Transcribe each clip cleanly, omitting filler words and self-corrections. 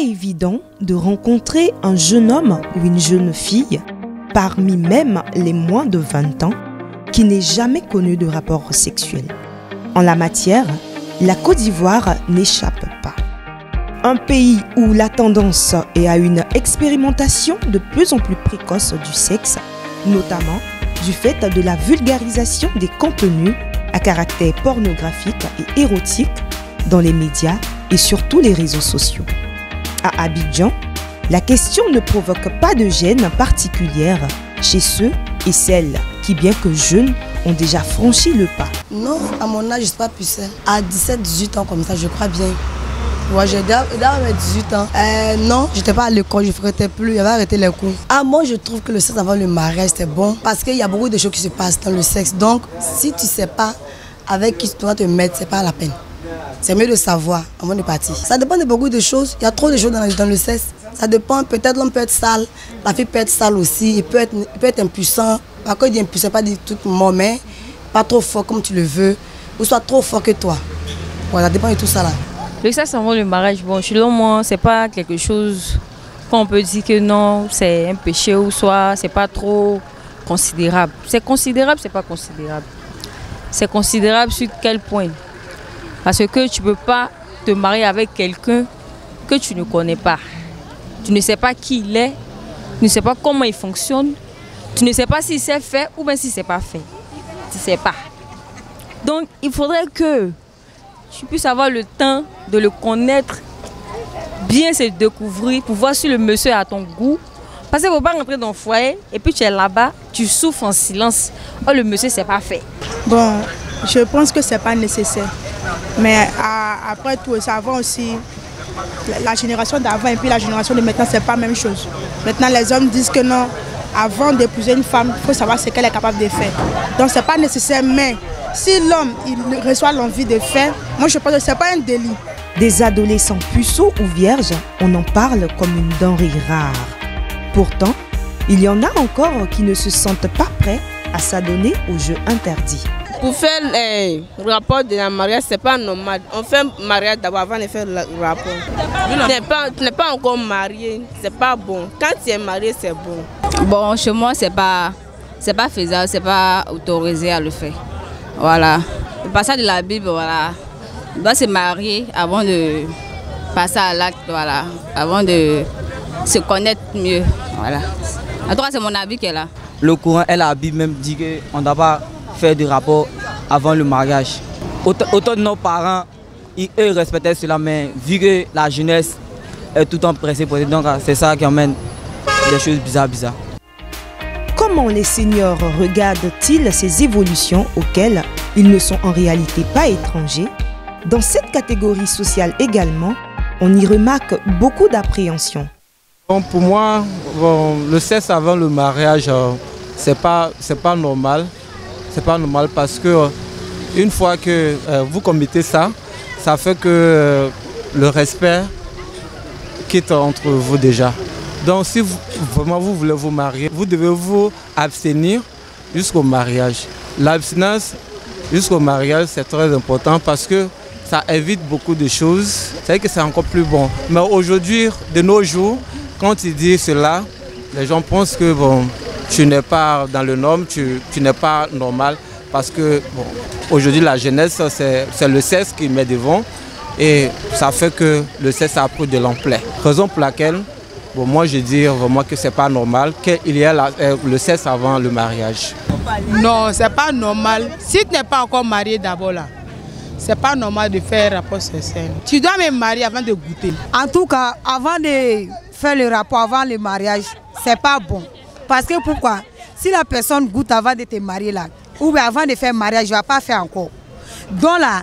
évident de rencontrer un jeune homme ou une jeune fille, parmi même les moins de 20 ans, qui n'ait jamais connu de rapport sexuel. En la matière, la Côte d'Ivoire n'échappe pas. Un pays où la tendance est à une expérimentation de plus en plus précoce du sexe, notamment du fait de la vulgarisation des contenus à caractère pornographique et érotique dans les médias et sur tous les réseaux sociaux. À Abidjan, la question ne provoque pas de gêne particulière chez ceux et celles qui, bien que jeunes, ont déjà franchi le pas. Non, à mon âge, je ne suis pas pucelle. À 17-18 ans comme ça, je crois bien. Ouais, j'ai mes 18 ans. Non, je n'étais pas à l'école, je ne fréquentais plus, j'avais arrêté les cours. Moi, je trouve que le sexe avant le mariage, c'est bon. Parce qu'il y a beaucoup de choses qui se passent dans le sexe. Donc, si tu ne sais pas avec qui tu dois te mettre, ce n'est pas la peine. C'est mieux de savoir avant de partir. Ça dépend de beaucoup de choses. Il y a trop de choses dans le sexe. Ça dépend, peut-être l'homme peut être sale, la fille peut être sale aussi, il peut être impuissant. Par contre, il dit impuissant, pas du tout mort, mais pas trop fort comme tu le veux, ou soit trop fort que toi. Voilà, ça dépend de tout ça là. Le sexe avant le mariage, bon, selon moi, c'est pas quelque chose qu'on peut dire que non, c'est un péché ou soit c'est pas trop considérable. C'est considérable, c'est pas considérable. C'est considérable sur quel point? Parce que tu ne peux pas te marier avec quelqu'un que tu ne connais pas. Tu ne sais pas qui il est, tu ne sais pas comment il fonctionne, tu ne sais pas si c'est fait ou bien si c'est pas fait. Tu ne sais pas. Donc il faudrait que tu puisses avoir le temps de le connaître, bien se découvrir, pour voir si le monsieur a ton goût. Parce qu'il ne faut pas rentrer dans le foyer et puis tu es là-bas, tu souffres en silence. Oh, le monsieur, c'est pas fait. Bon, je pense que ce n'est pas nécessaire. Mais après tout, ça avant aussi, la génération d'avant et puis la génération de maintenant, ce n'est pas la même chose. Maintenant, les hommes disent que non, avant d'épouser une femme, il faut savoir ce qu'elle est capable de faire. Donc, ce n'est pas nécessaire, mais si l'homme reçoit l'envie de faire, moi je pense que ce n'est pas un délit. Des adolescents puceaux ou vierges, on en parle comme une denrée rare. Pourtant, il y en a encore qui ne se sentent pas prêts à s'adonner aux jeux interdits. Pour faire le rapport de la mariage, ce n'est pas normal. On fait le mariage d'abord avant de faire le rapport. Tu n'es pas encore marié, ce n'est pas bon. Quand tu es marié, c'est bon. Bon, chez moi, ce n'est pas faisable, ce n'est pas autorisé à le faire. Voilà. Le passage de la Bible, voilà. On doit se marier avant de passer à l'acte, voilà. Avant de se connaître mieux, voilà. En tout cas, c'est mon avis qui est là. Le Coran et la Bible même dit qu'on ne doit pas faire de rapport avant le mariage. Autant de nos parents, eux respectaient cela, mais vu que la jeunesse est tout le temps pressée, donc c'est ça qui emmène des choses bizarres. Comment les seniors regardent-ils ces évolutions auxquelles ils ne sont en réalité pas étrangers? Dans cette catégorie sociale également, on y remarque beaucoup d'appréhension. Bon, pour moi, le sexe avant le mariage, c'est pas normal. C'est pas normal parce que une fois que vous commettez ça, ça fait que le respect quitte entre vous déjà. Donc si vraiment vous voulez vous marier, vous devez vous abstenir jusqu'au mariage. L'abstinence jusqu'au mariage, c'est très important parce que ça évite beaucoup de choses. C'est vrai que c'est encore plus bon. Mais aujourd'hui, de nos jours, quand tu dis cela, les gens pensent que bon, tu n'es pas dans le norme, tu n'es pas normal. Parce que bon, aujourd'hui, la jeunesse, c'est le sexe qui met devant. Et ça fait que le sexe a pris de l'ampleur. Raison pour laquelle, bon, moi je dis vraiment que ce n'est pas normal qu'il y ait le sexe avant le mariage. Non, ce n'est pas normal. Si tu n'es pas encore marié d'abord là, ce n'est pas normal de faire un rapport sexuel. Tu dois me marier avant de goûter. En tout cas, avant de faire le rapport, avant le mariage, ce n'est pas bon. Parce que pourquoi? Si la personne goûte avant de te marier là, ou bien avant de faire mariage, je ne vais pas faire encore. Donc là,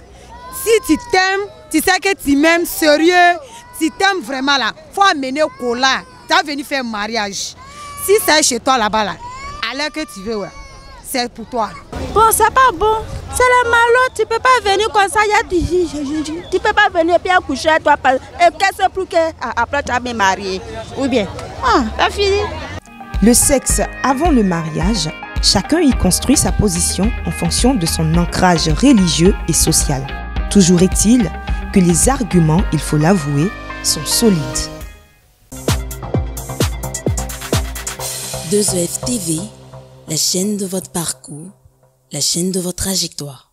si tu t'aimes, tu sais que tu m'aimes sérieux, tu t'aimes vraiment là, il faut amener au cola. Tu as venu faire mariage. Si c'est chez toi là-bas, là, à l'heure que tu veux, ouais, c'est pour toi. Bon, c'est pas bon. C'est le malheur. Tu ne peux pas venir comme ça. Tu ne peux pas venir bien coucher à toi. Et qu'est-ce que pour que après tu as me marié? Ou bien, c'est fini. Le sexe avant le mariage, chacun y construit sa position en fonction de son ancrage religieux et social. Toujours est-il que les arguments, il faut l'avouer, sont solides. 2EF TV, la chaîne de votre parcours, la chaîne de votre trajectoire.